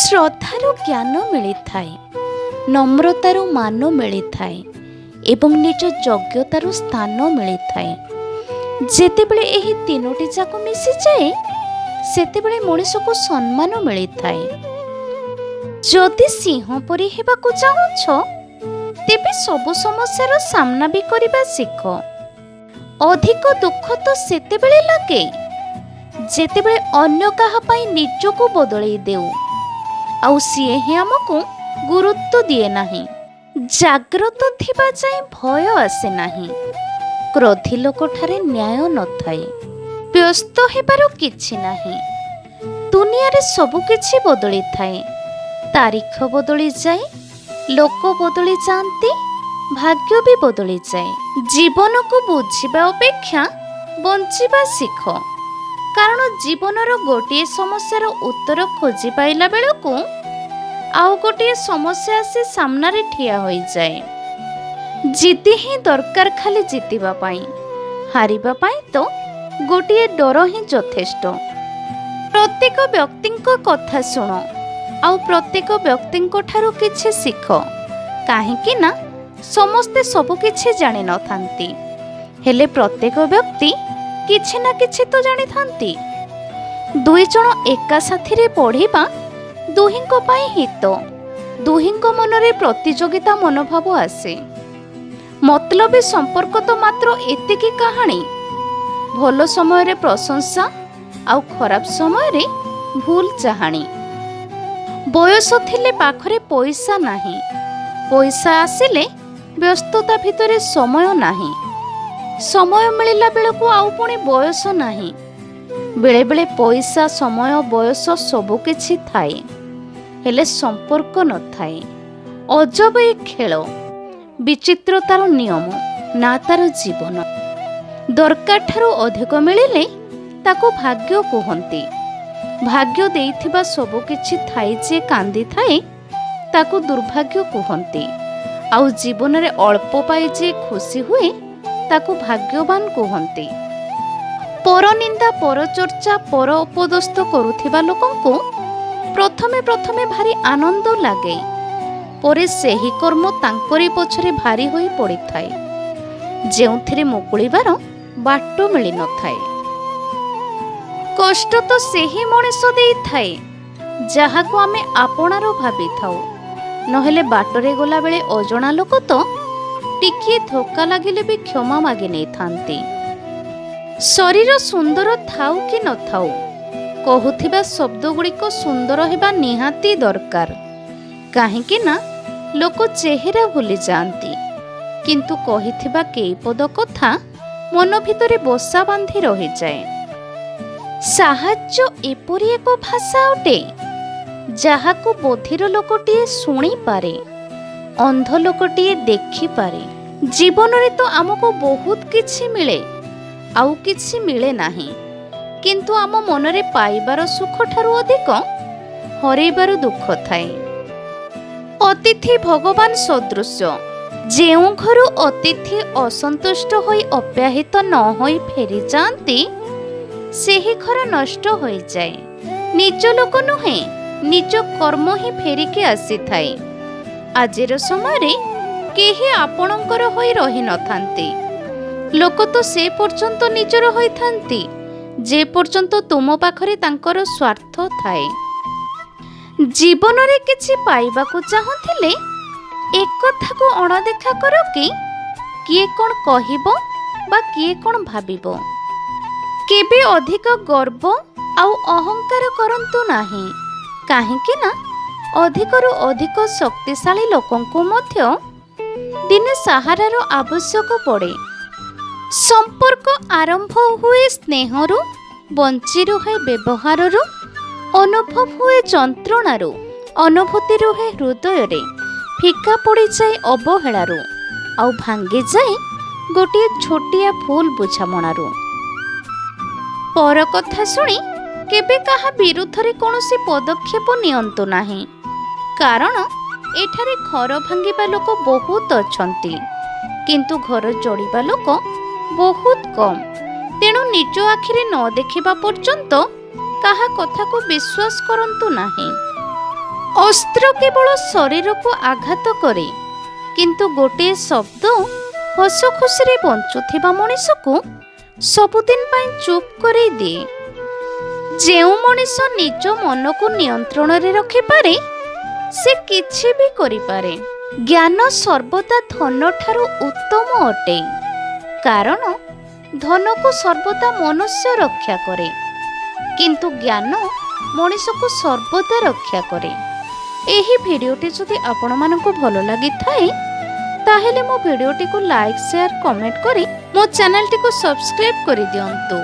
ଶ୍ରଦ୍ଧାରୁ ଜ୍ଞାନ ମିଳିଥାଏ, ନମ୍ରତାରୁ ମାନ ମିଳିଥାଏ ଏବଂ ନିଜ ଯୋଗ୍ୟତାରୁ ସ୍ଥାନ ମିଳିଥାଏ। ଯେତେବେଳେ ଏହି ତିନୋଟି ଯାକ ମିଶିଯାଏ ସେତେବେଳେ ମଣିଷକୁ ସମ୍ମାନ ମିଳିଥାଏ। ଯଦି ସିଂହ ପରି ହେବାକୁ ଚାହୁଁଛ ତେବେ ସବୁ ସମସ୍ୟାର ସାମ୍ନା ବି କରିବା ଶିଖ। ଅଧିକ ଦୁଃଖ ତ ସେତେବେଳେ ଲାଗେ ଯେତେବେଳେ ଅନ୍ୟ କାହା ପାଇଁ ନିଜକୁ ବଦଳେଇ ଦେଉ ଆଉ ସିଏ ହିଁ ଆମକୁ ଗୁରୁତ୍ୱ ଦିଏ ନାହିଁ। ଜାଗ୍ରତ ଥିବା ଯାଏଁ ଭୟ ଆସେ ନାହିଁ। କ୍ରୋଧୀ ଲୋକଠାରେ ନ୍ୟାୟ ନଥାଏ। ବ୍ୟସ୍ତ ହେବାର କିଛି ନାହିଁ। ଦୁନିଆରେ ସବୁ କିଛି ବଦଳିଥାଏ। ତାରିଖ ବଦଳିଯାଏ, ଲୋକ ବଦଳି ଯାଆନ୍ତି, ଭାଗ୍ୟ ବି ବଦଳିଯାଏ। ଜୀବନକୁ ବୁଝିବା ଅପେକ୍ଷା ବଞ୍ଚିବା ଶିଖ। କାରଣ ଜୀବନର ଗୋଟିଏ ସମସ୍ୟାର ଉତ୍ତର ଖୋଜି ପାଇଲା ବେଳକୁ ଆଉ ଗୋଟିଏ ସମସ୍ୟା ଆସି ସାମ୍ନାରେ ଠିଆ ହୋଇଯାଏ। ଜିଦି ହିଁ ଦରକାର ଖାଲି ଜିତିବା ପାଇଁ, ହାରିବା ପାଇଁ ତ ଗୋଟିଏ ଡର ହିଁ ଯଥେଷ୍ଟ। ପ୍ରତ୍ୟେକ ବ୍ୟକ୍ତିଙ୍କ କଥା ଶୁଣ ଆଉ ପ୍ରତ୍ୟେକ ବ୍ୟକ୍ତିଙ୍କ ଠାରୁ କିଛି ଶିଖ। କାହିଁକି ନା ସମସ୍ତେ ସବୁ କିଛି ଜାଣିନଥାନ୍ତି, ହେଲେ ପ୍ରତ୍ୟେକ ବ୍ୟକ୍ତି କିଛି ନା କିଛି ତ ଜାଣିଥାନ୍ତି। ଦୁଇ ଜଣ ଏକା ସାଥିରେ ପଢ଼ିବା ଦୁହିଁଙ୍କ ପାଇଁ ହିତ। ଦୁହିଁଙ୍କ ମନରେ ପ୍ରତିଯୋଗିତା ମନୋଭାବ ଆସେ। ମତଲବୀ ସମ୍ପର୍କ ତ ମାତ୍ର ଏତିକି କାହାଣୀ। ଭଲ ସମୟରେ ପ୍ରଶଂସା ଆଉ ଖରାପ ସମୟରେ ଭୁଲ ଚାହାଣୀ। ବୟସ ଥିଲେ ପାଖରେ ପଇସା ନାହିଁ, ପଇସା ଆସିଲେ ବ୍ୟସ୍ତତା ଭିତରେ ସମୟ ନାହିଁ। ସମୟ ମିଳିଲା ବେଳକୁ ଆଉ ପୁଣି ବୟସ ନାହିଁ। ବେଳେବେଳେ ପଇସା, ସମୟ, ବୟସ ସବୁ କିଛି ଥାଏ, ହେଲେ ସମ୍ପର୍କ ନଥାଏ। ଅଜବ ଏ ଖେଳ, ବିଚିତ୍ର ତାର ନିୟମ, ନା ତାର ଜୀବନ। ଦରକାର ଠାରୁ ଅଧିକ ମିଳିଲେ ତାକୁ ଭାଗ୍ୟ କୁହନ୍ତି। ଭାଗ୍ୟ ଦେଇଥିବା ସବୁ କିଛି ଥାଇ ଯେ କାନ୍ଦିଥାଏ ତାକୁ ଦୁର୍ଭାଗ୍ୟ କୁହନ୍ତି। ଆଉ ଜୀବନରେ ଅଳ୍ପ ପାଇ ଯେ ଖୁସି ହୁଏ ତାକୁ ଭାଗ୍ୟବାନ କୁହନ୍ତି। ପରନିନ୍ଦା, ପରଚର୍ଚ୍ଚା, ପର ଅପଦସ୍ଥ କରୁଥିବା ଲୋକଙ୍କୁ ପ୍ରଥମେ ପ୍ରଥମେ ଭାରି ଆନନ୍ଦ ଲାଗେ, ପରେ ସେହି କର୍ମ ତାଙ୍କରି ପଛରେ ଭାରି ହୋଇ ପଡ଼ିଥାଏ, ଯେଉଁଥିରେ ମୁକୁଳିବାର ବାଟ ମିଳିନଥାଏ। କଷ୍ଟ ତ ସେହି ମଣିଷ ଦେଇଥାଏ ଯାହାକୁ ଆମେ ଆପଣାର ଭାବିଥାଉ, ନହେଲେ ବାଟରେ ଗଲାବେଳେ ଅଜଣା ଲୋକ ତ ଟିକିଏ ଧକ୍କା ଲାଗିଲେ ବି କ୍ଷମା ମାଗି ନେଇଥାନ୍ତି। ଶରୀର ସୁନ୍ଦର ଥାଉ କି ନଥାଉ, କହୁଥିବା ଶବ୍ଦ ଗୁଡ଼ିକ ସୁନ୍ଦର ହେବା ନିହାତି ଦରକାର। କାହିଁକି ନା ଲୋକ ଚେହେରା ଭୁଲି ଯାଆନ୍ତି, କିନ୍ତୁ କହିଥିବା କେଇ ପଦ କଥା ମନ ଭିତରେ ବସା ବାନ୍ଧି ରହିଯାଏ। ସାହାଯ୍ୟ ଏପରି ଏକ ଭାଷା ଅଟେ ଯାହାକୁ ବଧିର ଲୋକଟିଏ ଶୁଣିପାରେ, ଅନ୍ଧ ଲୋକଟିଏ ଦେଖିପାରେ। ଜୀବନରେ ତ ଆମକୁ ବହୁତ କିଛି ମିଳେ, ଆଉ କିଛି ମିଳେ ନାହିଁ, କିନ୍ତୁ ଆମ ମନରେ ପାଇବାର ସୁଖ ଠାରୁ ଅଧିକ ହରେଇବାର ଦୁଃଖ ଥାଏ। ଅତିଥି ଭଗବାନ ସଦୃଶ। ଯେଉଁ ଘରୁ ଅତିଥି ଅସନ୍ତୁଷ୍ଟ ହୋଇ ଅପ୍ୟାହିତ ନ ହୋଇ ଫେରିଯାଆନ୍ତି ସେହି ଘର ନଷ୍ଟ ହୋଇଯାଏ। ନିଜ ଲୋକ ନୁହେଁ, ନିଜ କର୍ମ ହିଁ ଫେରିକି ଆସିଥାଏ। ଆଜିର ସମୟରେ କେହି ଆପଣଙ୍କର ହୋଇ ରହିନଥାନ୍ତି। ଲୋକ ତ ସେ ପର୍ଯ୍ୟନ୍ତ ନିଜର ହୋଇଥାନ୍ତି ଯେ ପର୍ଯ୍ୟନ୍ତ ତୁମ ପାଖରେ ତାଙ୍କର ସ୍ୱାର୍ଥ ଥାଏ। ଜୀବନରେ କିଛି ପାଇବାକୁ ଚାହୁଁଥିଲେ ଏକଥାକୁ ଅଣଦେଖା କର କି କିଏ କ'ଣ କହିବ ବା କିଏ କ'ଣ ଭାବିବ। କେବେ ଅଧିକ ଗର୍ବ ଆଉ ଅହଙ୍କାର କରନ୍ତୁ ନାହିଁ, କାହିଁକି ନା ଅଧିକରୁ ଅଧିକ ଶକ୍ତିଶାଳୀ ଲୋକଙ୍କୁ ମଧ୍ୟ ଦିନେ ସାହାରାର ଆବଶ୍ୟକ ପଡ଼େ। ସମ୍ପର୍କ ଆରମ୍ଭ ହୁଏ ସ୍ନେହରୁ, ବଞ୍ଚି ରୁହେ ବ୍ୟବହାରରୁ, ଅନୁଭବ ହୁଏ ଯନ୍ତ୍ରଣାରୁ, ଅନୁଭୂତି ରୁହେ ହୃଦୟରେ, ଫିକା ପଡ଼ିଯାଏ ଅବହେଳାରୁ, ଆଉ ଭାଙ୍ଗିଯାଏ ଗୋଟିଏ ଛୋଟିଆ ଭୁଲ ବୁଝାମଣାରୁ। ପର କଥା ଶୁଣି କେବେ କାହା ବିରୁଦ୍ଧରେ କୌଣସି ପଦକ୍ଷେପ ନିଅନ୍ତୁ ନାହିଁ, କାରଣ ଏଠାରେ ଘର ଭାଙ୍ଗିବା ଲୋକ ବହୁତ ଅଛନ୍ତି, କିନ୍ତୁ ଘର ଯୋଡ଼ିବା ଲୋକ ବହୁତ କମ୍। ତେଣୁ ନିଜ ଆଖିରେ ନ ଦେଖିବା ପର୍ଯ୍ୟନ୍ତ କାହା କଥାକୁ ବିଶ୍ୱାସ କରନ୍ତୁ ନାହିଁ। अस्त्र केवल शरीर को आघात करे किंतु गोटे शब्द हस खुशी बंचुथिबा मनीष को सबुदिन पाई चुप करे दिए। जेउ मनीष निज मन को नियंत्रण रे रखि पारे से किछि भी करि पारे। ज्ञान सर्वदा धन ठारू उत्तम अटे कारण धन को सर्वदा मनुष्य रक्षा करे किंतु ज्ञान मनीष को सर्वदा रक्षा करे। एही भिडियोटी जदि आपण मानकु भलो लागि थाए ताहेले मो भिडियोटी को लाइक शेयर कमेंट करी मो चैनल टी को सब्सक्राइब करि दियंतु।